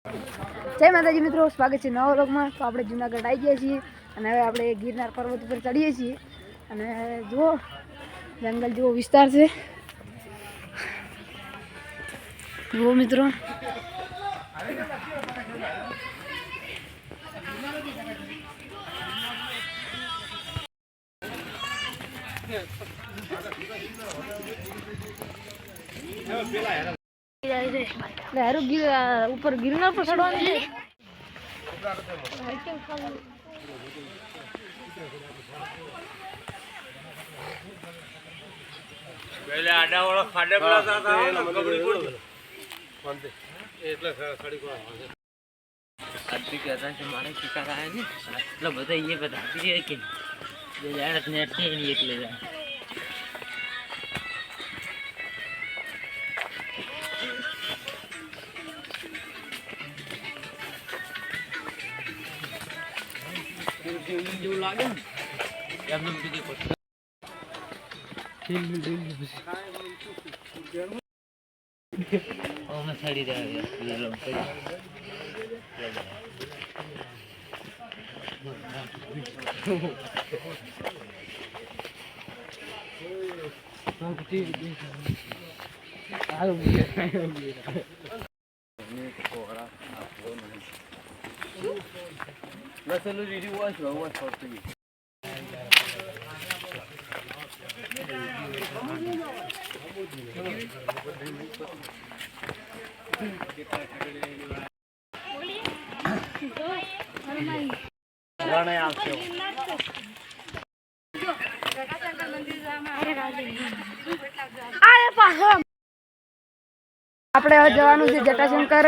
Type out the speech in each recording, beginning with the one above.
જય માતાજી મિત્રો, સ્વાગત છે નવા વ્લોગમાં। તો આપણે જુનાગઢ આવી ગયા છીએ અને હવે આપણે ગિરનાર પર્વત ઉપર ચડીએ છીએ અને જુઓ જંગલ જેવો વિસ્તાર છે। જુઓ મિત્રો, ऊपर गिरनार पर चढ़वानी है। पहले आडा वाला खाडे पड़ा था कबड्डी कोड बनते એટલે સાડી કો આથી कहता है मारे शिकार आया नहीं मतलब बता ये बताती है कि जो जाने नेट से नहीं निकले जाए। जो लागे यार हम भी देखो ओ मैं साड़ी दे ये लो Let's look at the watch. Watch for you. આપણે હવે જવાનું છે જટાશંકર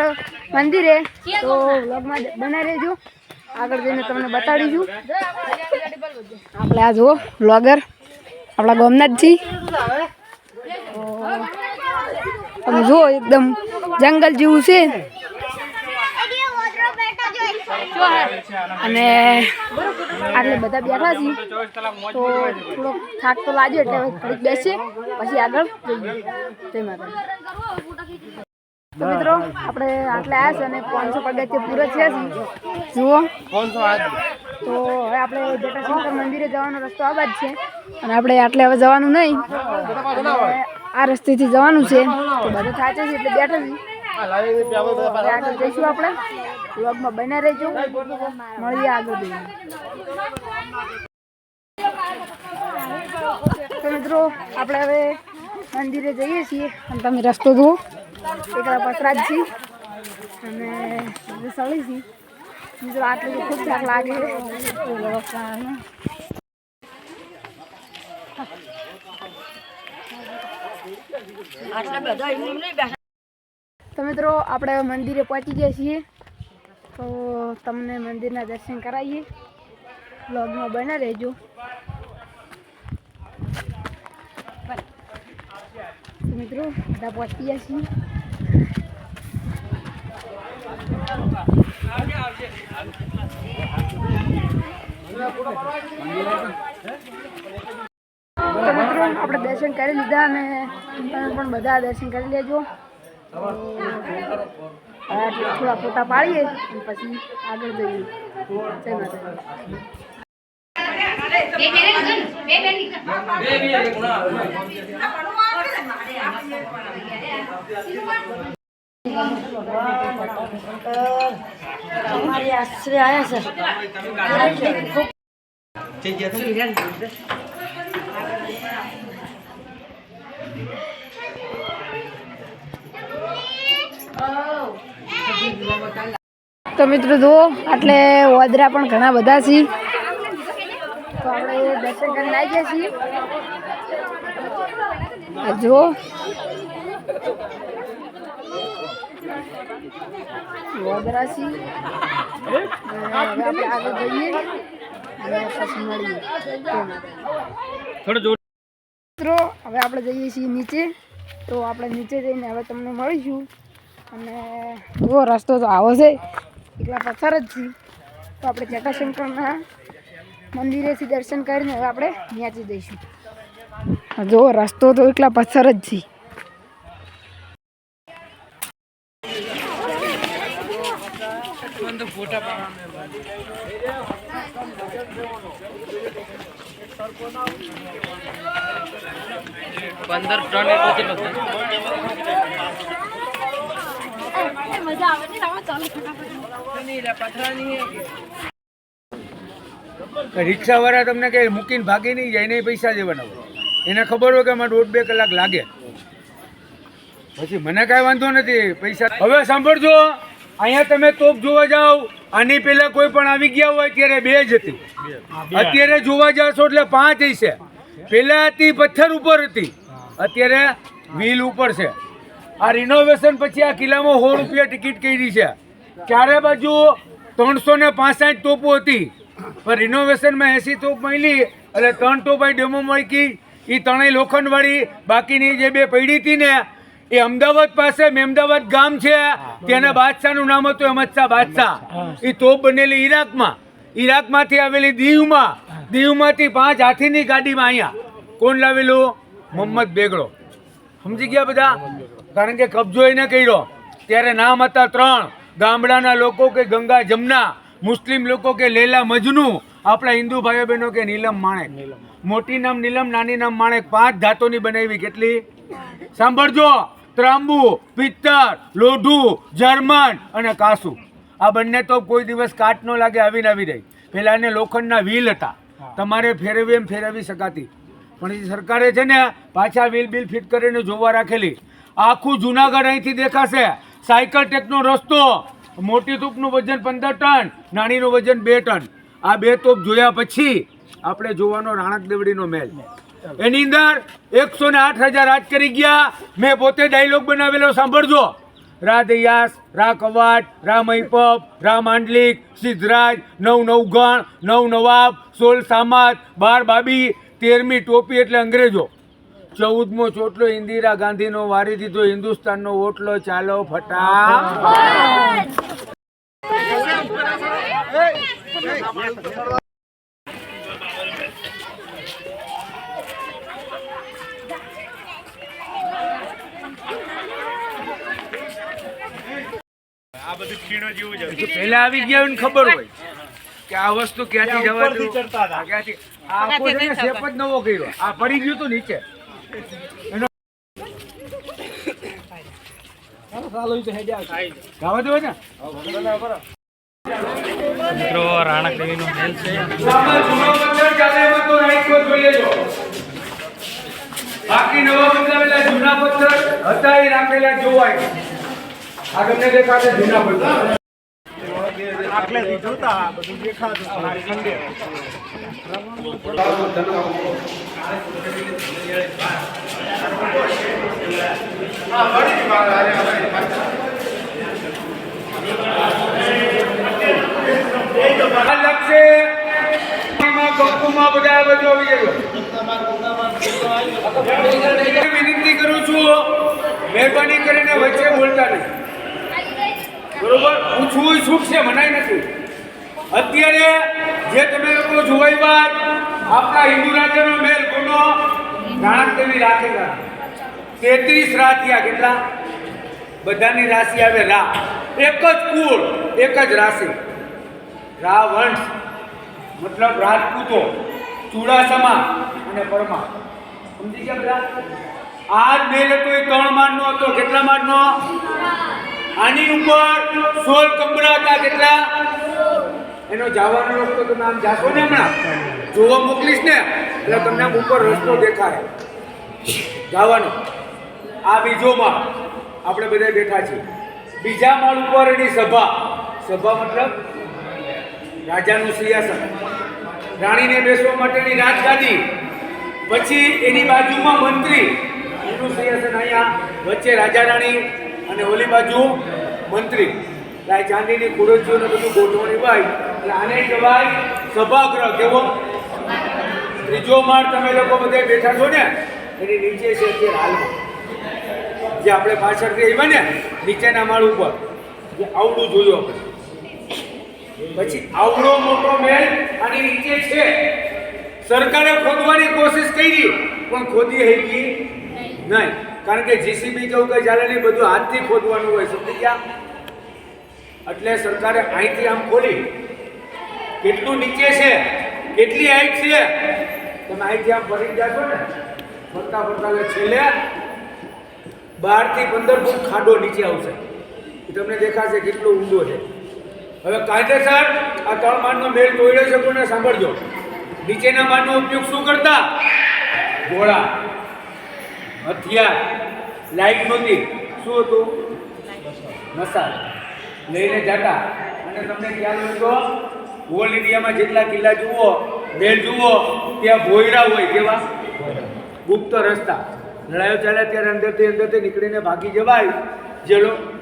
મંદિરે, તો વ્લોગમાં બના રહેજો, આગળ જઈને તમને બતાડીશું। આપણે આ જુઓ વ્લોગર આપણા ગોમનાથજી, તમે જુઓ એકદમ જંગલ જેવું છે અને આટલે બધા બેઠા છીએ તો થોડોક થાક તો લાગ્યો એટલે થોડીક બેસીએ પછી આગળ જઈએ। જય માતાજી। તો મિત્રો આપણે આટલે આવ્યા છે અને 500 પગથિયા પૂરા થયા છે જુઓ। તો હવે આપણે જટાશંકર મંદિરે જવાનો રસ્તો આ બાજુ છે અને આપણે આટલે હવે જવાનું નહીં, આ રસ્તેથી જવાનું છે। તો બધા થાચે છે એટલે બેઠા છીએ, આગળ જઈશું આપણે। વ્લોગમાં બન્યા રહેજો, મળીએ આગળ જઈએ। તો મિત્રો આપણે હવે મંદિરે જઈએ છીએ અને તમે રસ્તો જુઓ, એકલા પસરા જ છીએ અને સળી છીએ મિત્રો। આટલું તો ખૂબ થાક લાગે તો મિત્રો આપણે મંદિરે પહોંચી ગયા છીએ, તો તમને મંદિરના દર્શન કરાવીએ, વ્લોગમાં બના રહેજો। મિત્રો બધા પહોંચી ગયા છીએ, તો મિત્રો આપણે દર્શન કરી લીધા અને તમે પણ બધા દર્શન કરી લેજો। થોડા ફોટા પાડીએ અને પછી આગળ જઈએ। જય માતાજી। हमारे आश्रय आया सर तो मित्रों जુઓ એટલે વાદરા પણ ઘણા બધા છે, તો આપણે દર્શન કરીને આવી ગયા છીએ। આ જુઓ વાદરા છે, હવે આપણે આગળ જઈએ અને પછી મળીએ। મિત્રો હવે આપણે જઈએ છીએ નીચે, તો આપણે નીચે જઈને હવે તમને મળીશું અને જુઓ રસ્તો તો આવો છે, એકલા પથ્થર જ છે। તો આપણે જટાશંકરના મંદિરેથી દર્શન કરીને હવે આપણે ન્યાચી જઈશું। જુઓ રસ્તો તો એકલા પથ્થર જ છે। મને તો ફોટા પાડવા 15 ટન એટલું કેટલું મજા આવે ને આવા ચાલુ ફટાફટ રિક્ષાવાળા તમને કે મૂકીને ભાગી નહીં જાય, એને પૈસા દેવાના હોય. એને ખબર હોય કે અમારે 1.5-2 કલાક લાગે, પછી મને કાંઈ વાંધો નથી પૈસા. હવે સાંભળજો, અહીંયા તમે તોપ જોવા જાઓ, આની પહેલા કોઈ પણ આવી ગયા હોય ત્યારે 2 જ હતી, અત્યારે જોવા જશો એટલે 5 હશે. પહેલા હતી પથ્થર ઉપર હતી, અત્યારે વ્હીલ ઉપર છે. આ રિનોવેશન પછી આ કિલ્લામાં 100 રૂપિયા ટિકિટ કરી છે. ચારે બાજુ 365 તોપો હતી, પણ રિનોવેશનમાં 80 તોપ મળી એટલે 3 તોપ અહીં ડેમો મળી ગઈ. એ ત્રણેય લોખંડવાળી, બાકીની જે 2 પડી હતી ને એ અમદાવાદ પાસે મેમદાવાદ ગામ છે, ત્યાંના બાદશાહનું નામ હતું અહમદ શાહ બાદશાહ. એ તોપ બનેલી ઈરાકમાંથી આવેલી દીવમાંથી 5 હાથીની ગાડીમાં અહીંયા કોણ લાવેલું? મોહમ્મદ બેગડો. સમજી ગયા બધા? કારણ કે કબજો એને કર્યો ત્યારે નામ હતા 3 ગામડાના લોકો કે ગંગા જમના, મુસ્લિમ લોકો કે લેલા મજનુ, આપણા હિન્દુ ભાઈઓ બહેનો કે નીલમ માણેક. મોટી નામ નીલમ, નાની નામ માણેક. 5 ધાતુની બનાવી. કેટલી? સાંભળજો, ત્રાંબુ, પિત્તર, લોઢું, જર્મન અને કાસુ. આ બંને તો કોઈ દિવસ કાટ ન લાગે, આવીને આવી રહી. પેલા એને લોખંડના વ્હીલ હતા, તમારે ફેરવી એમ ફેરવી શકાતી, પણ એ સરકારે છે ને પાછા વ્હીલ બિલ ફિટ કરીને જોવા રાખેલી. આખું જુનાગઢ અહીંથી દેખાશે. સાયકલ ટેકનો રસ્તો. મોટી તોપનું વજન 15 ટન, નાનીનું વજન 2 ટન. આ 2 તોપ જોયા પછી આપણે જોવાનો રાણક દેવડીનો મહેલ. એની અંદર 108,000 રાજ કરી ગયા. મેં પોતે ડાયલોગ બનાવેલો, સાંભળજો. રા દયાસ, રા કવાટ, રા મહીપપ, રા માંડલિક, સિદ્ધરાજ, 9 નવગણ, 9 નવાબ, 16 સામાત, 12 બાબી, 13મી ટોપી એટલે અંગ્રેજો, 14મો ચોટલો ઇન્દિરા ગાંધીનો, વારી દીધો હિન્દુસ્તાનનો ઓટલો. ચાલો ફટા. પેલા આવી ગયા હોય ને ખબર હોય કે આ વસ્તુ ક્યાંથી જવાતું, ક્યાંથી આ આખો છે ને શેપ જ નવો કર્યો. આ પડી ગયું હતું નીચે. ગાવા દો ને મિત્રો, રાણક દેવીનો મહેલ છે. બાકી નવા બંધાવેલા જૂના પથ્થર હતા એ રાખેલા જોવાય. આ તમને દેખાશે જૂના પથ્થર. વિનંતી કરું છું, મહેરબાની કરીને વચ્ચે બોલતા નહીં, બરોબર? હું છું છૂટ છે, મનાઈ નથી. અત્યારે જે તમે લોકો જોવાય આપણા હિન્દુ રાજ્યનો મહેલ કોનો? રાણક દેવી રાખેલા. 33 રા થયા. કેટલા? બધાની રાશિ આવે રા. એક જ કુળ, એક જ રાશિ. રા વંશ મતલબ રાજપૂતો, ચુડાસમા અને પરમા. સમજી ગયા બધા? આ જ મહેલ હતો એ 3 માળનો હતો. કેટલા માળનો? આની ઉપર 16 કમરા હતા. કેટલા? એનો જવાનો રસ્તો તમે આમ જાશો ને, હમણાં જોવા મોકલીશ ને એટલે તમને આમ ઉપર રસ્તો દેખાય જવાનો. આ બીજો માળ, આપણે બધા બેઠા છીએ. બીજા માળ ઉપર એની સભા. સભા મતલબ રાજાનું સિંહાસન, રાણીને બેસવા માટેની રાજગાદી. પછી એની બાજુમાં મંત્રી, એનું સિંહાસન અહીંયા. વચ્ચે રાજા રાણી અને ઓલી બાજુ મંત્રી. આ ચાંદીની ખુરશીઓને બધું ગોઠવણી હોય એટલે આને કહેવાય સભાગૃહ. કેવો? ત્રીજો માળ તમે લોકો બધા બેઠા છો ને એની નીચે છે અત્યારે હાલમાં, જે આપણે પાછળથી આવ્યા ને નીચેના માળ ઉપર જે આવડું જોયું આપણે. પછી આવડો મોટો મહેલ આની નીચે છે. સરકારે ખોદવાની કોશિશ કરી પણ ખોદી હતી નહીં, કારણ કે જીસીબી જેવું કંઈ ચાલે નહીં, બધું હાથથી ખોદવાનું હોય. સમજી ગયા? એટલે સરકારે અહીંથી આમ ખોલી કેટલું નીચે છે, કેટલી હાઈટ છે, તમે અહીંથી આમ ફરી જાશો ને ફરતા ફરતા છેલ્લે 12 થી 15 ફૂટ ખાડો નીચે આવશે. તમને દેખાશે કેટલો ઊંડો છે. હવે કાયદેસર આ 3 માળનો મેલ તોડ્યો છે. કોને સાંભળજો, નીચેના માળનો ઉપયોગ શું કરતા? ઘોડા, હથિયાર, લાઈટ નહોતી, શું હતું? મસાલ લઈને જતા. અને તમને ખ્યાલ હોય તો ઓલ ઇન્ડિયામાં જેટલા કિલ્લા જુઓ, મેલ જુઓ, ત્યાં ભોયરા હોય. કેવા? ગુપ્ત રસ્તા. લડાઈઓ ચાલે ત્યારે અંદરથી નીકળીને ભાગી જવાય. જે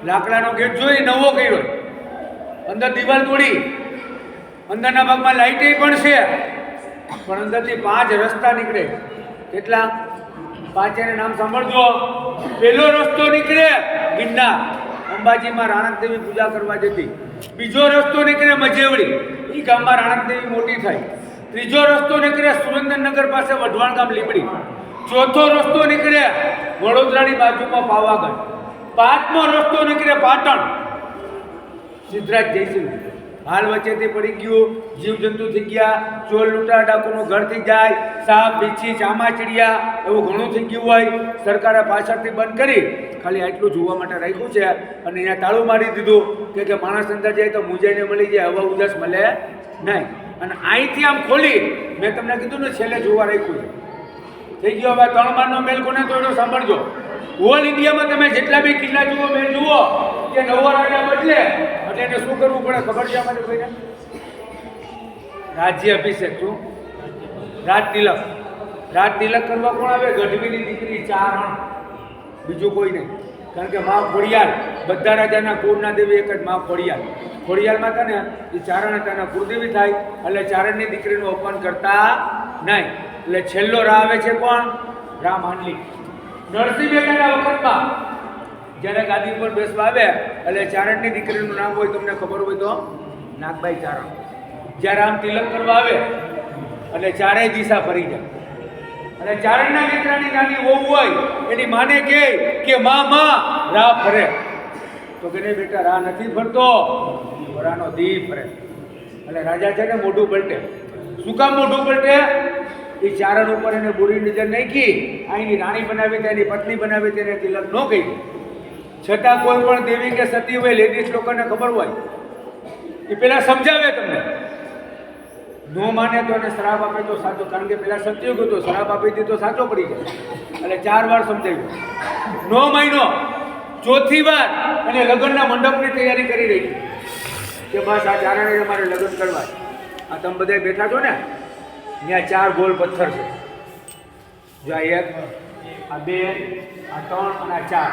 લાકડાનો ગેટ જોઈ નવો કર્યો, અંદર દિવાલ તોડી, અંદરના ભાગમાં લાઇટે પણ છે, પણ અંદરથી 5 રસ્તા નીકળે. કેટલા? 5 એને નામ સાંભળજો. પહેલો રસ્તો નીકળે ગિરનાર, અંબાજીમાં રાણક દેવી પૂજા કરવા જતી. બીજો રસ્તો નીકળે મજેવડી, એ ગામમાં રાણક દેવી મોટી થાય. ત્રીજો રસ્તો નીકળે સુરેન્દ્રનગર પાસે વઢવાણ ગામ લીમડી. ચોથો રસ્તો નીકળે વડોદરાની બાજુમાં પાવાગઢ. 5મો રસ્તો નીકળે પાટણ, સિદ્ધરાજ જયસિંહ. હાલ વચ્ચેથી પડી ગયું, જીવજંતુ થઈ ગયા, ચોર લૂંટા ડાકુનું ઘર થઈ જાય, સાપ બીછી ચામાચીડિયા, એવું ઘણું થઈ ગયું હોય. સરકારે પાછળથી બંધ કરી ખાલી આટલું જોવા માટે રાખ્યું છે. અને અહીંયા તાળું મારી દીધું કે માણસ અંદર જાય તો મુજાઈને મળી જાય, હવા ઉજાસ મળે નહીં. અને અહીંથી આમ ખોલી મેં તમને કીધું ને છેલ્લે જોવા રાખ્યું છે. થઈ ગયો. હવે 3 માળનો મેલ કોને તોડ્યો સાંભળજો. ઓલ ઇન્ડિયામાં તમે જેટલા બી કિલ્લા જુઓ, મેલ જુઓ, કે નવો રાજા બદલે એટલે એને શું કરવું પડે ખબર છે અમારે કોઈને? રાજ્ય અભિષેક. શું? રાજ તિલક. રાજ તિલક કરવા કોણ આવે? ગઢવીની દીકરી ચારણ, બીજું કોઈ નહીં. કારણ કે મા ખોડિયાર, બધા રાજાના કુળના દેવી એક જ મા ખોડિયાર. ખોડિયારમાં હતા ને એ ચારણ હતા, એના કુળદેવી થાય. એટલે ચારણની દીકરીનું અપમાન કરતા નહીં. એટલે છેલ્લો રાહ આવે છે કોણ? રામ હાંડલી. નરસિંહ મહેતાના વખતમાં જ્યારે ગાદી પર બેસવા આવે એટલે ચારણની દીકરીનું નામ હોય, તમને ખબર હોય તો નાગબાઈ ચારણ. જ્યારે આમ તિલક કરવા આવે એટલે ચારેય દિશા ફરી જાય. અને ચારણના દીકરાની નાની વહુ હોય એની માને કહે કે માં રાહ ફરે. તો કે નહીં બેટા, રાહ નથી ફરતો, રાનો દી ફરે. એટલે રાજા છે ને મોઢું પલટે. શું કામ મોઢું પલટે? એ ચારણ ઉપર એને બુરી નજર નાખી, અહીંની રાણી બનાવી હતી, એની પત્ની બનાવી હતી, એને તિલક ન કહી. છતાં કોઈ પણ દેવી કે સતી હોય, લેડીઝ લોકોને ખબર હોય, એ પેલા સમજાવે તમને. નો માને તો એને શ્રાપ આપે તો સાચો, કારણ કે પેલા સત્યુગ હતો, શ્રાપ આપી દીધો સાચો પડી જાય. એટલે 4 વાર સમજાવ્યું. નો મહિનો ચોથી વાર અને લગ્નના મંડપની તૈયારી કરી રહી કે બસ આ ચારણે અમારે લગ્ન કરવા. આ તમે બધા બેઠા છો ને, ત્યાં 4 ગોળ પથ્થર છે. જો આ 1, આ 2, આ 3 અને આ 4.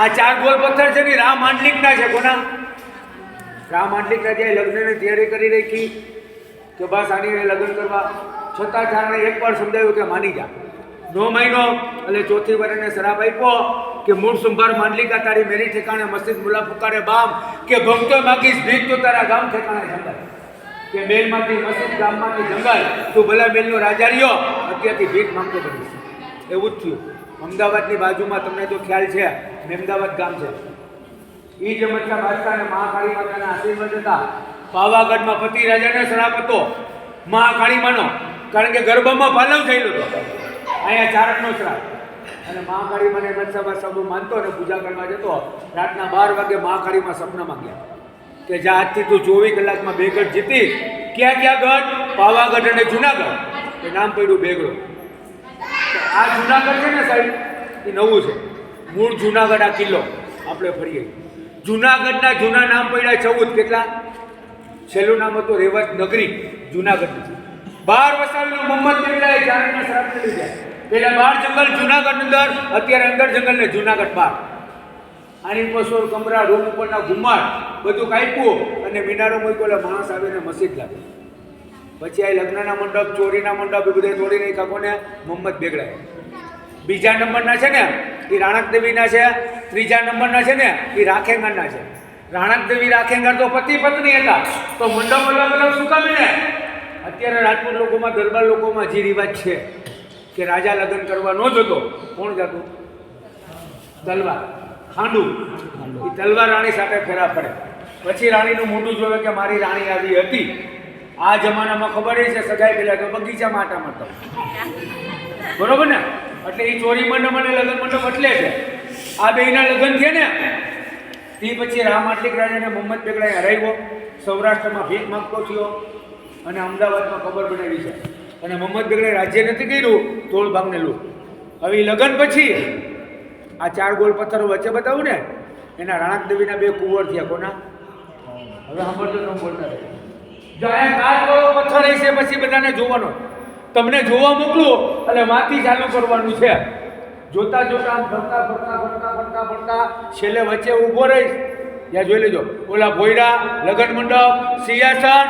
આ 4 ગોળ પથ્થર છે ને રામ હાંડલીકના છે. કોના? રામ હાંડલીકના. જે લગ્નની તૈયારી કરી રાખી કે બસ આની લગ્ન કરવા. છતાં ચારણે 1 વાર સમજાવ્યું કે માની જા. નો મહિનો એટલે ચોથી વાર એને શ્રાપ આપ્યો કે મૂળ સંભાર માંડલિકા તારી મેરી ઠેકાણે મસ્જિદ મુલા પુકારે બામ, કે ભક્તો માગીશ ભીખ તો તારા ગામ ઠેકાણે જંગલ. કે મેલમાંથી મસ્જિદ, ગામમાંથી જંગલ, તું ભલા મેલનો રાજા રહ્યો, અત્યારથી ભીખ માંગતો બનીશ. એવું જ થયું. અમદાવાદની બાજુમાં તમને તો ખ્યાલ છે, મહેમદાવાદ ગામ છે. એ જ મતલબ બાદશાહ અને મહાકાળી માતાના આશીર્વાદ હતા. પાવાગઢમાં પતિ રાજાને શ્રાપ હતો મહાકાળીમાનો, કારણ કે ગર્ભમાં પાલવ થયેલો હતો. અહીંયા ચારણનો શ્રાપ. અને મહાકાળીમાને મત્સામાં સબુ માનતો અને પૂજા કરવા જતો. રાતના 12 વાગે મહાકાળીમાં સપનામાં ગયા કે જા આજથી તું 24 કલાકમાં 2 ગઢ જીતી. ક્યાં ક્યાં ગઢ? પાવાગઢ અને જુનાગઢ. એ નામ પડ્યું બેગડો. આ જુનાગઢ છે ને સાહેબ, એ નવું છે. મૂળ જુનાગઢ આ કિલ્લો આપણે ફરીએ. જુનાગઢના જૂના નામ પડ્યા 14. કેટલા? છેલ્લું નામ હતું રેવત નગરી. જુનાગઢ 12 વસાવેલું મોહમ્મદ બેગડાએ ચારણના શ્રાપ લીધા. પેલા 12 જંગલ જુનાગઢ અંદર, અત્યારે અંદર જંગલ ને જુનાગઢ 12. આની ઉપર કમરા, રૂમ ઉપરના ઘુમાડ બધું કાપ્યું અને મિનારો મૂક્યો. એટલે માણસ આવીને મસ્જિદ લાગે. પછી આ લગ્નના મંડપ, ચોરીના મંડપ એ બધા તોડી નાખ્યા. કોને? મોહમ્મદ બેગડાએ. બીજા નંબરના છે ને એ રાણક દેવીના છે. ત્રીજા નંબરના છે ને એ રાખેંગારના છે. રાણક દેવી રાખેંગાર તો પતિ પત્ની હતા, તો મંડપ અલગ અલગ શું કામ ને? અત્યારે રાજપૂત લોકોમાં, દરબાર લોકોમાં જે રિવાજ છે કે રાજા લગ્ન કરવા ન જતો. કોણ જતું? તલવાર, ખાંડું. એ તલવાર રાણી સાથે ફેરા પડે. પછી રાણીનું મોઢું જોવે કે મારી રાણી આવી હતી. આ જમાનામાં ખબર છે સગાઈ પેલા તો બગીચામાં આટા મારતા, બરોબર ને? એટલે એ ચોરી મંડપ અને લગ્ન મંડપ એટલે છે. આ બેયના લગ્ન થયા ને તે પછી રામ આટલીક રાજાને મોહમ્મદ બેગડાએ હરાવ્યો, સૌરાષ્ટ્રમાં ભીખ માંગતો થયો અને અમદાવાદમાં કબર બનાવી છે. અને મોહમ્મદ બેગડાએ રાજ્ય નથી કર્યું, તોડ ભાગને લૂટ. હવે લગ્ન પછી આ 4 ગોળ પથ્થરો વચ્ચે બતાવું ને, એના રાણક દેવીના 2 કુંવર થયા. કોના? હવે સાંભળજો, તમે બોલતા રહે. જો અહીંયા કાચવાળો પથ્થર હશે પછી બધાને જોવાનો, તમને જોવા મોકલું એટલે માથી ચાલુ કરવાનું છે. જોતા જોતા આમ ફરતા ફરતા ફરતા ફરતા ફરતા છેલ્લે વચ્ચે ઊભો રહીશ, ત્યાં જોઈ લેજો ઓલા ભોયરા, લગ્ન મંડપ, સિંહાસન,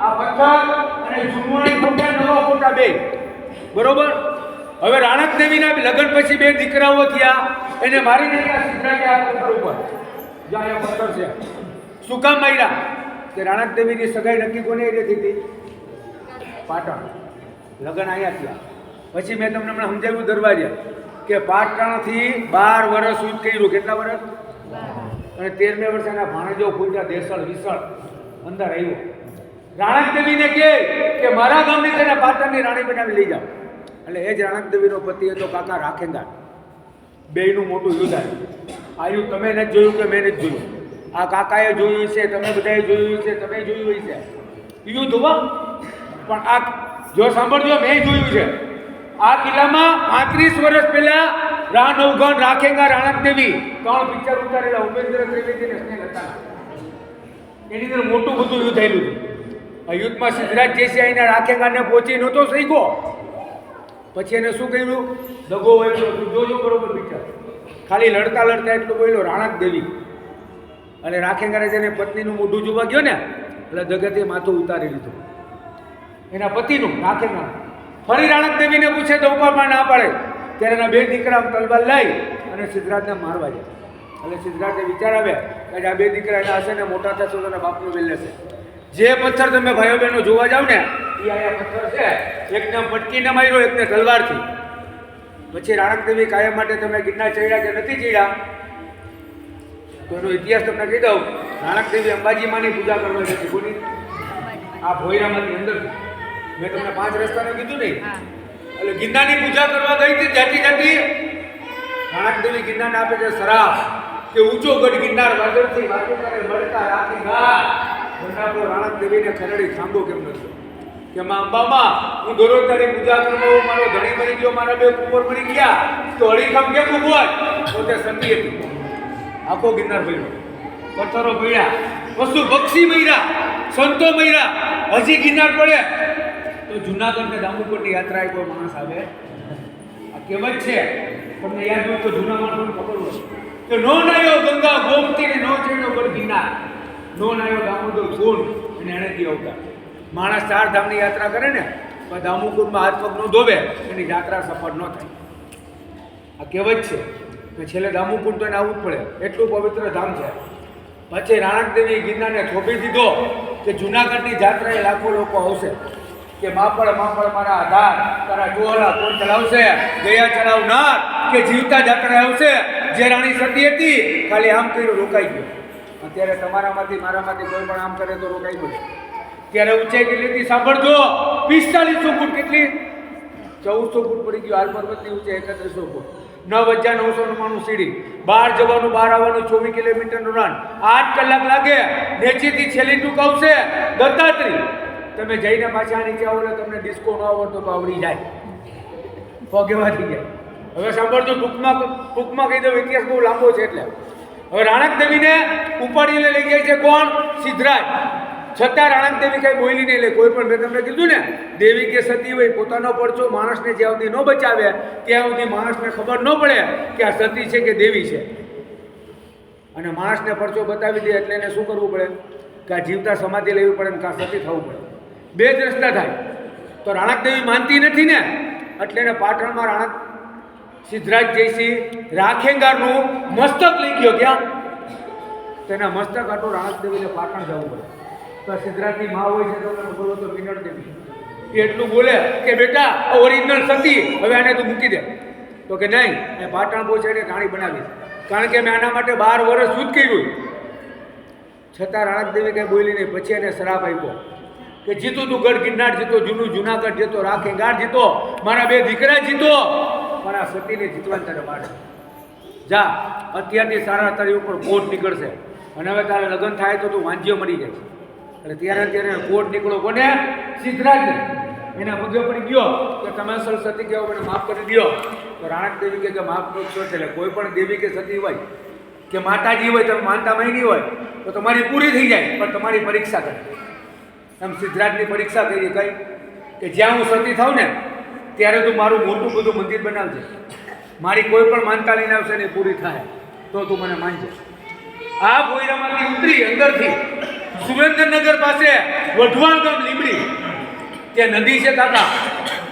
આ પથ્થર અને જુનવાણી ફોટા, નવા ફોટા બે, બરોબર? હવે રાણક દેવીના લગ્ન પછી 2 દીકરાઓ થયા, એને મારી નાખ્યા સિદ્ધરાજે આ પથ્થર ઉપર. જો અહીંયા પથ્થર છે. શું કામ માર્યા? કે રાણક દેવીની સગાઈ નક્કી કોને એરિયાથી હતી? પાટણ. લગ્ન અહીંયા થયા. પછી મેં તમને હમણાં સમજાવ્યું દરવાજા કે પાટણથી 12 વર્ષ સુધી કર્યું. કેટલા વર્ષ? અને 13મે વર્ષે એના ભાણેજો ફૂટ્યા, દેસળ વિસળ અંદર આવ્યો. રાણક દેવીને કહે કે મારા ગામની તેને પાટણની રાણી બનાવી લઈ જાઓ. એટલે એ જ રાણક દેવીનો પતિ હતો કાકા રાખેંગાર. બેયનું મોટું યુદ્ધ આવ્યું. આ યુદ્ધ તમે નથી જોયું કે મેં નથી જોયું? આ કાકાએ જોયું છે, તમે બધાએ જોયું છે, તમે જોયું હોય છે યુદ્ધ હોવા. પણ આ જો સાંભળજો, મેં જોયું છે. આ કિલ્લામાં 35 વર્ષ પહેલા નવઘણ, રાખેંગા, રાણક દેવી 3 પિક્ચર ઉતારેલા. ઉપેન્દ્ર ત્રિવેદી ને સ્નેહ હતા. એની અંદર મોટું બધું યુદ્ધ થયેલું હતું. આ યુદ્ધમાં સિદ્ધરાજ જયસિંહ અહીંના રાખેંગાને પહોંચી નહોતો શીખો. પછી એને શું કર્યું? દગો વાળ્યો. જોજો બરોબર પિક્ચર. ખાલી લડતા લડતા એટલું બોલ્યો રાણક દેવી. અને રાખેંગારે જેને પત્નીનું મોઢું જોવા ગયો ને એટલે જગતે માથું ઉતારી લીધું એના પતિનું, રાખેંગા. ફરી રાણક દેવીને પૂછે તો ઉપરમાં ના પાડે. ત્યારે એના 2 દીકરા તલવાર લઈ અને સિદ્ધરાજને મારવા જાય. એટલે સિદ્ધરાજને વિચાર આવે કે આ 2 દીકરા એના હશે ને મોટા થશે તો બાપનું વેલ લેશે. જે પથ્થર તમે ભાઈઓ બહેનો જોવા જાવ ને એ અહીંયા પથ્થર છે. એકને પટકીને માર્યો, એકને તલવારથી. પછી રાણક દેવી કાયમ માટે તમે ગિરનાર ચડ્યા કે નથી ચડ્યા તો એનો ઇતિહાસ તમને કહી દઉં. રાણક દેવી અંબાજીમાંની પૂજા કરવા જતી. કોની? આ ભોયરામાંથી અંદર. મેં તમને 5 રસ્તાનું કીધું નહીં? એટલે ગિરનારની પૂજા કરવા ગઈ હતી. જાતી જાતી રાણક દેવી ગિરનારને આપે છે શરાપ કે ઊંચો ગઢ ગિરનાર વાદળથી વાતો કરે મળતા રાખી ગા. ગંડાપો રાણક દેવીને ખરડી ખાંબો કેમ નથી કે માં અંબામાં હું દરરોજ તારી પૂજા કરવા, મારો ધણી મરી ગયો, મારા 2 કુંવર મરી ગયા તો હળીખમ કેમ ઊભો હોય? પોતે સતી હતી. આખો ગિરનાર ભર્યો, પથ્થરો પડ્યા, પશુ પક્ષી મર્યા, સંતો મર્યા. હજી ગિરનાર પડે તો જુનાગઢ ને દામોદરની યાત્રાએ કોઈ માણસ આવે? આ કહેવત છે, તમને યાદ હોય તો જૂના માણસોને ખબર હોય કે નો નાયો ગંગા ગોમતી ને નો ચડ્યો ગઢ ગિરનાર, નો નાયો દામોદર કુંડ અને એણેથી અવતાર. માણસ 4 ધામની યાત્રા કરે ને પણ દામોકુંડમાં હાથ પગ ન ધોવે એની યાત્રા સફળ ન થાય. આ કહેવત છે કે છેલ્લે દામોકુંડ તો એને આવવું જ પડે, એટલું પવિત્ર ધામ છે. પછી રાણક દેવી ગિરનારને થોભી દીધો કે જુનાગઢની જાત્રાએ લાખો લોકો આવશે કે માપડ માપડ મારા આધાર, તારા ટોળા કોણ ચલાવશે? ગયા ચલાવનાર કે જીવતા જાત્રા આવશે? જે રાણી સતી હતી ખાલી આમ કર્યું રોકાઈ ગયો. અત્યારે તમારામાંથી મારામાંથી કોઈ પણ આમ કરે તો રોકાઈ ગયો. ત્યારે ઊંચાઈ કેટલી સાંભળજો, 4500 ફૂટ. કેટલી? 1400 ફૂટ પડી ગયો. હાલ પર્વતની ઊંચાઈ 3100 ફૂટ. 9999 સીડી. બહાર જવાનું, બહાર આવવાનું 24 કિલોમીટરનું રન. 8 કલાક લાગે. નેચેથી છેલ્લી ટૂંકાવશે દત્તાત્રી. તમે જઈને પાછા નીચે આવો એટલે તમને ડિસ્કો ન આવડતો તો આવડી જાય, પગ એવા થઈ જાય. હવે સાંભળજો, ટૂંકમાં કહી દઉં, ઇતિહાસ બહુ લાંબો છે. એટલે હવે રાણક દેવીને ઉપાડીને લઈ જાય છે કોણ? સિદ્ધરાજ. છતાં રાણક દેવી કઈ બોલી નહીં લે. કોઈ પણ, મેં તમને કીધું ને, દેવી કે સતી હોય પોતાનો પરચો માણસને જ્યાં સુધી ન બચાવે ત્યાં સુધી માણસને ખબર ન પડે કે આ સતી છે કે દેવી છે. અને માણસને પરચો બતાવી દે એટલે એને શું કરવું પડે? કે આ જીવતા સમાધિ લેવી પડે ને કાં સતી થવું પડે. 2 જ રસ્તા થાય. તો રાણક દેવી માનતી નથી ને એટલે એને પાટણમાં રાણક સિદ્ધરાજ જયસિંહ રાખેંગારનું મસ્તક લઈ ગયો. ક્યાં? તેના મસ્તક આટલું રાણક દેવીને પાટણ જવું પડે. તો સિદ્ધરાજની મા હોય છે તો બોલો તો મિનળ દેવી એ એટલું બોલે કે બેટા ઓરિજિનલ સતી, હવે આને તું મૂકી દે. તો કે નહીં, એ પાટણ પહોંચાડીને રાણી બનાવી. કારણ કે મેં આના માટે 12 વર્ષ યુદ્ધ કર્યું. છતાં રાણકદેવી કંઈ બોલી નહીં. પછી એને શ્રાપ આપ્યો કે જીતું તું ગઢ ગિરનાર જીતો, જૂનું જુનાગઢ જીતો, રાખે ગાઢ જીતો, મારા 2 દીકરા જીતો, પણ આ સતીને જીતવાનું તારે વાડ જા. અત્યારથી સારા તારી ઉપર કોટ નીકળશે અને હવે તારે લગ્ન થાય તો તું વાંજીઓ મરી જાય. એટલે ત્યારે કોટ નીકળો કોને? સિદ્ધરાજને. એના પગે પડી ગયો કે તમે સર સતી કહેવો મને માફ કરી દો. તો રાણકદેવી કે માફ કરશો. એટલે કોઈ પણ દેવી કે સતી હોય કે માતાજી હોય, તમે માનતા માંગી હોય તો તમારી પૂરી થઈ જાય, પણ તમારી પરીક્ષા કરે. એમ સિદ્ધરાજની પરીક્ષા કરી કઈ કે જ્યાં હું સતી થાઉં ને ત્યારે તું મારું મોટું બધું મંદિર બનાવજે, મારી કોઈ પણ માનતા લઈને આવશે ને પૂરી થાય તો તું મને માનજે. આ પોયરામાંથી ઉતરી અંદરથી સુરેન્દ્રનગર પાસે વઢવાણ ગામ લીમડી ત્યાં નદી છે કાકા,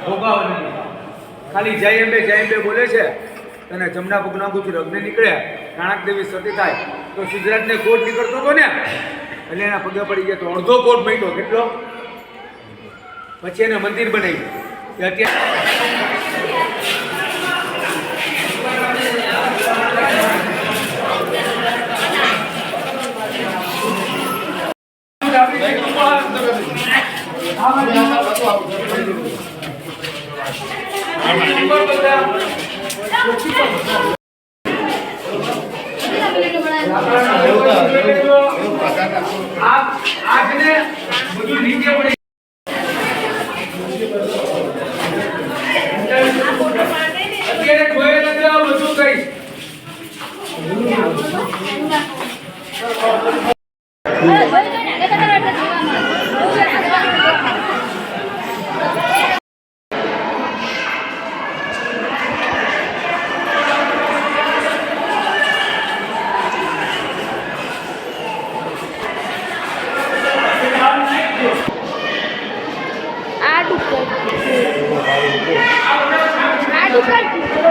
ભોગાવા નદી. ખાલી જય અંબે બોલે છે અને જમના પગના ગુજર અગ્નિ નીકળે, રાણકદેવી સતી થાય. તો સિદ્ધરાજને કોટ નીકળતો હતો ને એટલે એના પગે પડી ગયા. તો અડધો કોટ મહિનો કેટલો? પછી એને મંદિર બનાવ્યું. આજને બધું નીચે પડી અત્યારે કોઈ નથી બધું કહીશ.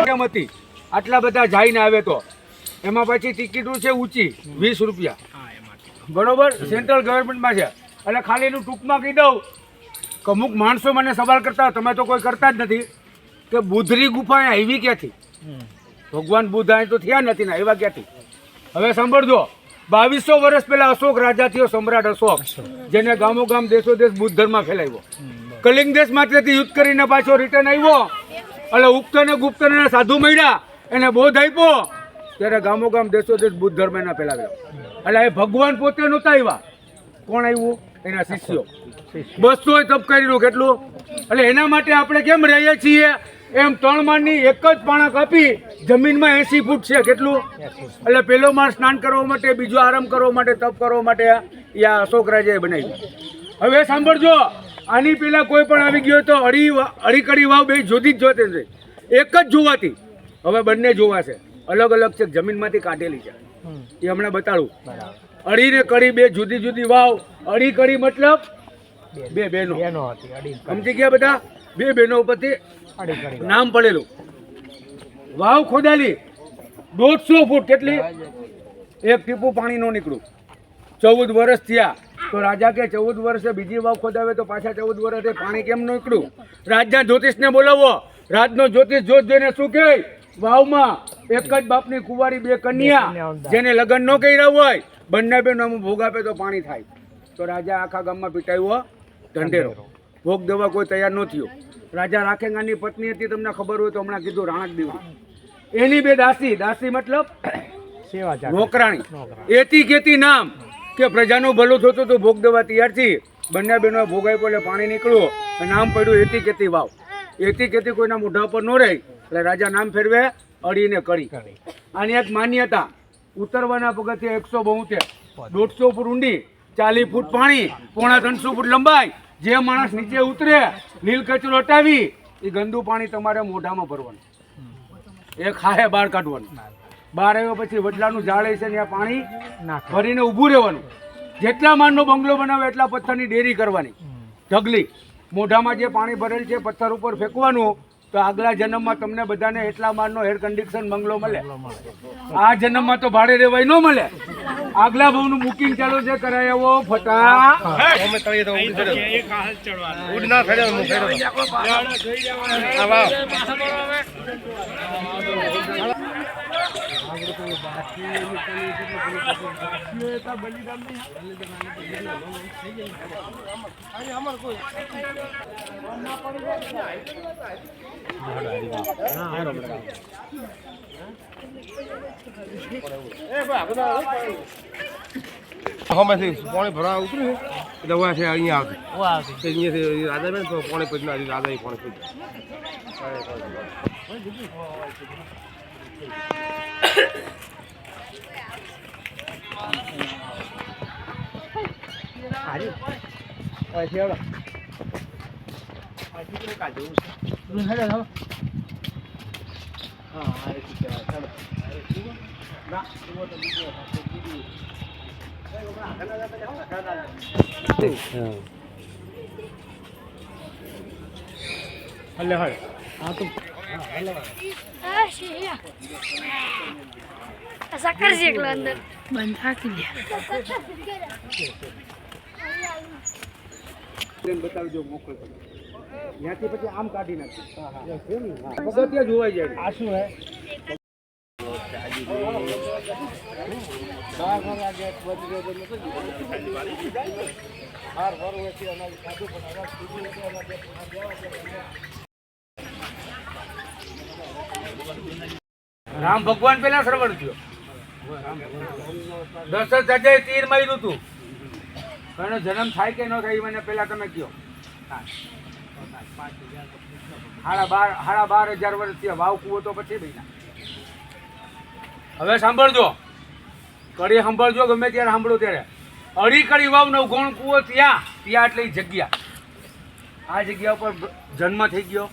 કેમ હતી આટલા બધા જઈને આવે તો એમાં પછી ટિકિટો છે ઊંચી 20 રૂપિયા, બરોબર, સેન્ટ્રલ ગવર્મેન્ટમાં છે. એટલે ખાલી એનું ટૂંકમાં કહી દઉં કે અમુક માણસો મને સવાલ કરતા, તમે તો કોઈ કરતા જ નથી, કે બુધની ગુફા આવી ક્યાંથી? ભગવાન બુદ્ધ અહીં તો થયા નથી ને આવ્યા ક્યાંથી? હવે સાંભળજો, 2200 વર્ષ પહેલા અશોક રાજા થયો, સમ્રાટ અશોક, જેને ગામો ગામ દેશો દેશ બુદ્ધ ધર્મ ફેલાવ્યો. કલિંગ દેશ માટેથી યુદ્ધ કરીને પાછો રિટર્ન આવ્યો. એટલે ઉક્તને ગુપ્તને સાધુ મળ્યા, એને બોધ આપ્યો, ત્યારે ગામો ગામ દેશો દેશ બુદ્ધ ધર્મ એના ફેલાવ્યો. એટલે એ ભગવાન પોતે નહોતા આવ્યા. કોણ આવ્યું? એના શિષ્યો. 200 તપ કર્યું કેટલું? એટલે એના માટે આપણે કેમ રહીએ છીએ એમ 3 માળની એક જ પાણા કાપી જમીનમાં 80 ફૂટ છે કેટલું? એટલે પેલો માળ સ્નાન કરવા માટે, બીજો આરામ કરવા માટે, તપ કરવા માટે આ અશોક રાજાએ બનાવ્યું. હવે સાંભળજો, આની પેલા કોઈ પણ આવી ગયો તો અડીકડી વાવ બે જુદી જ જોતી છે, એક જ જોવાતી. હવે બંને જોવાશે, અલગ અલગ છે, જમીનમાંથી કાઢેલી છે. એ હમણાં બતાડું. અડી ને કડી બે જુદી જુદી વાવ. અડી કડી મતલબ બે બહેનો સમજી ગયા બધા? 2 બહેનો ઉપરથી નામ પડેલું. વાવ ખોદાલી 150 ફૂટ કેટલી? એક ટીપું પાણી નો નીકળ્યું. 14 વર્ષ થયા. તો રાજા કે 14 વર્ષે બીજી વાવ ખોદાવે તો પાછા 14 વર્ષે પાણી કેમ નીકળ્યું? રાજના જ્યોતિષને બોલાવો. રાજનો જ્યોતિષ જોત જોઈને શું કહે? વાવમાં એક જ બાપની કુંવારી 2 કન્યા, જેને લગ્ન ન કર્યા હોય, બંને બેનો ભોગ આપે તો પાણી થાય. તો રાજા આખા ગામમાં પીટાયો ઢંઢેરો. ભોગ દેવા કોઈ તૈયાર ન થયો. રાજા રાખેંગાની પત્ની હતી, તમને ખબર હોય તો હમણાં કીધું, રાણકદેવી. એની 2 દાસી. દાસી મતલબ નોકરાણી. એતી કેતી નામ કે પ્રજાનું ભલું થતું તો ભોગ દેવા તૈયાર છે. બંને બહેનો ભોગ આપ્યો એટલે પાણી નીકળ્યું. નામ પડ્યું એતી કેતી વાવ. એતી કેતી કોઈના મોઢા પર ન રહી એટલે રાજા નામ ફેરવે અડીને કરી. આની એક માન્યતા, ઉતરવાના પગથિયા 172, 150 ફૂટ ઊંડી, 40 ફૂટ પાણી, 350 ફૂટ લંબાઈ. જે માણસ નીચે ઉતરે, લીલ કચરો હટાવી, એ ગંદુ પાણી તમારે મોઢામાં ભરવાનું, એ ખાહે બહાર કાઢવાનું. બહાર આવ્યો પછી વડલાનું ઝાડ છે ત્યાં પાણી ભરીને ઊભું રહેવાનું. જેટલા માળનો બંગલો બનાવે એટલા પથ્થરની ડેરી કરવાની, ઢગલી. મોઢામાં જે પાણી ભરેલ છે પથ્થર ઉપર ફેંકવાનું. તો આગલા જન્મમાં તમને બધાને એટલા માળનો એર કન્ડિશન બંગલો મળે. આ જન્મમાં તો ભાડે રહેવાય ન મળે. આગલા ભાવનું બુકિંગ ચાલુ છે, કરાય એવો ફટા. આમાંથી પાણી ભરવા ઉતર્યું એટલે હું છે અહીંયા આવતી અહીંયાથી રાધાબેન તો પાણી પછી રાધા પાણી પીધું સાકર છે એકલો અંદર બંધ રાખી દે બતાવજો મોકલ ત્યાંથી પછી આમ કાઢી નાખી પગથિયા જોવાઈ જાય આ શું હે રામ ભગવાન પેલા શ્રવણ થયો દશરથ રાજાએ તીર માર્યું હતું એનો જન્મ થાય કે ન થાય એ મને પેલા તમે કહો. 12,500 વર્ષ થયા વાવ કૂવો તો પછી ભાઈ. હવે સાંભળજો, કડી સાંભળજો, ગમે ત્યારે સાંભળો ત્યારે. અઢી કડી વાવ નવગોણ કૂવો ત્યાં એટલે ઈ જગ્યા. આ જગ્યા ઉપર જન્મ થઈ ગયો.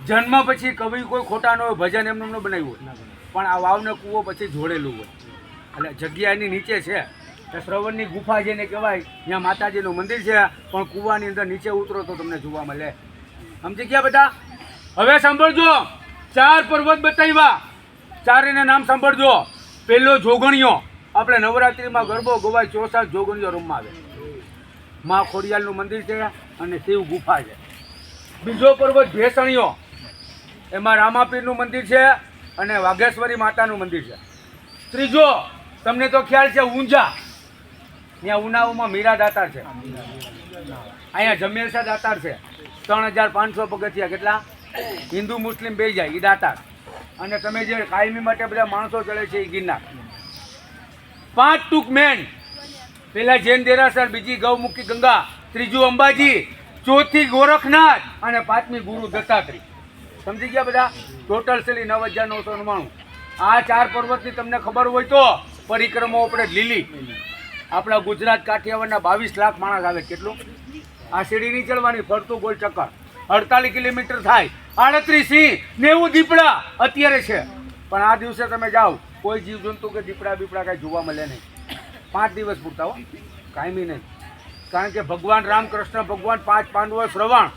જન્મ પછી કવિ કોઈ ખોટા ન હોય, ભજન એમને ન બનાવ્યું હોય, પણ આ વાવને કૂવો પછી જોડેલું હોય. એટલે જગ્યા એની નીચે છે. શ્રવણની ગુફા જેને કહેવાય, ત્યાં માતાજીનું મંદિર છે, પણ કૂવાની અંદર નીચે ઉતરો તો તમને જોવા મળે. સમજી ગયા બધા? હવે સાંભળજો, 4 પર્વત બતાવ્યા, 4 એના નામ સાંભળજો. પહેલો જોગણીઓ, આપણે નવરાત્રિમાં ગરબો ગવાય, 64 જોગણીઓ રમવા આવે. મા ખોડિયાલનું મંદિર છે અને શિવ ગુફા છે. બીજો પર્વત ભેસણીઓ, એમાં રામાપીરનું મંદિર છે અને વાઘેશ્વરી માતાનું મંદિર છે. ત્રીજો તમને તો ખ્યાલ છે ઊંઝા, ત્યાં ઉનાઓમાં મીરા દાતાર છે. અહીંયા જમેલસા દાતાર છે. 3,500 પગથિયા, કેટલા? હિન્દુ મુસ્લિમ બે જાય એ દાતાર. અને તમે જે કાયમી માટે બધા માણસો ચડે છે એ ગિરનાર. 5 ટૂંક મેન, પેલા જૈન દેરાસર, બીજી ગૌમુખી ગંગા, ત્રીજું અંબાજી, ચોથી ગોરખનાથ અને 5મી ગુરુ દત્તાત્રેય. સમજી ગયા બધા? ટોટલ છે 9,999. આ 4 પર્વતની તમને ખબર હોય તો પરિક્રમાઓ આપણે લીલી. આપણા ગુજરાત કાઠિયાવાડના 22 લાખ માણસ આવે. કેટલું? આ સીડી નહીં ચડવાની, ફરતું ગોલ ચક્કર 48 કિલોમીટર થાય. 38 સિંહ, 90 દીપડા અત્યારે છે. પણ આ દિવસે તમે જાઓ, કોઈ જીવજંતુ કે દીપડા બીપડા કાંઈ જોવા મળે નહીં. 5 દિવસ પૂરતા હો, કાયમી નહીં. કારણ કે ભગવાન રામ, કૃષ્ણ ભગવાન, 5 પાંડવો, શ્રવણ,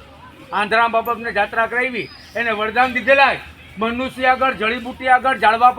આંધળા બાબતને જાત્રા કરાવી, એને વરદાન દીધેલા મનુષ્ય આગળ, જડીબુટી આગળ, ઝાડવા